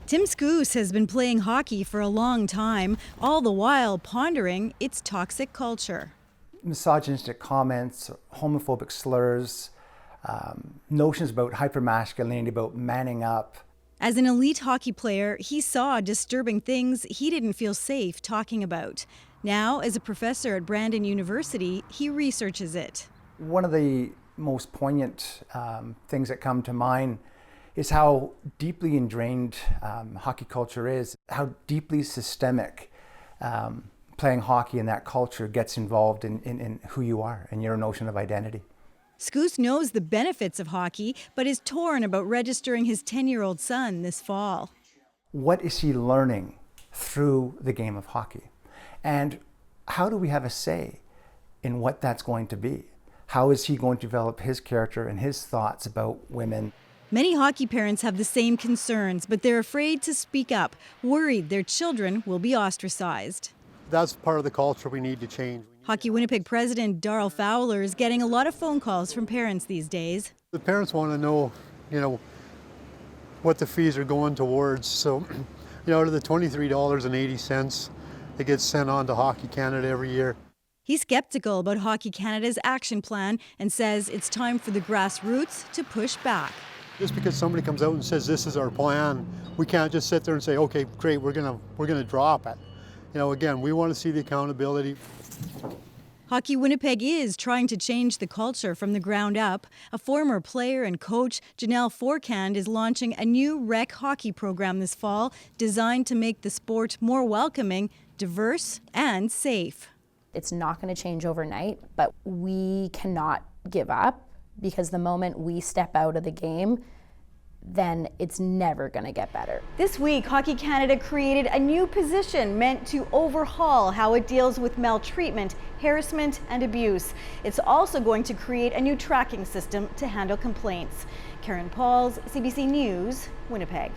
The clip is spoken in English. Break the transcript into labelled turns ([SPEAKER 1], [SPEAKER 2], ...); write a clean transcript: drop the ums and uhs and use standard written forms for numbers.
[SPEAKER 1] Tim Scoose has been playing hockey for a long time, all the while pondering its toxic culture.
[SPEAKER 2] Misogynistic comments, homophobic slurs, notions about hypermasculinity, about manning up.
[SPEAKER 1] As an elite hockey player, he saw disturbing things he didn't feel safe talking about. Now, as a professor at Brandon University, he researches it.
[SPEAKER 2] One of the most poignant things that come to mind is how deeply ingrained hockey culture is, how deeply systemic playing hockey in that culture gets involved in who you are and your notion of identity.
[SPEAKER 1] Scoose knows the benefits of hockey, but is torn about registering his 10-year-old son this fall.
[SPEAKER 2] What is he learning through the game of hockey? And how do we have a say in what that's going to be? How is he going to develop his character and his thoughts about women?
[SPEAKER 1] Many hockey parents have the same concerns, but they're afraid to speak up, worried their children will be ostracized.
[SPEAKER 3] That's part of the culture we need to change.
[SPEAKER 1] Hockey Winnipeg president Darryl Fowler is getting a lot of phone calls from parents these days.
[SPEAKER 3] The parents want to know, what the fees are going towards. So, out of the $23.80, it gets sent on to Hockey Canada every year.
[SPEAKER 1] He's skeptical about Hockey Canada's action plan and says it's time for the grassroots to push back.
[SPEAKER 3] Just because somebody comes out and says this is our plan, we can't just sit there and say, okay, great, we're gonna drop it. Again, we want to see the accountability.
[SPEAKER 1] Hockey Winnipeg is trying to change the culture from the ground up. A former player and coach, Janelle Forkand, is launching a new rec hockey program this fall designed to make the sport more welcoming, diverse, and safe.
[SPEAKER 4] It's not going to change overnight, but we cannot give up, because the moment we step out of the game, then it's never going to get better.
[SPEAKER 1] This week, Hockey Canada created a new position meant to overhaul how it deals with maltreatment, harassment, and abuse. It's also going to create a new tracking system to handle complaints. Karen Pauls, CBC News, Winnipeg.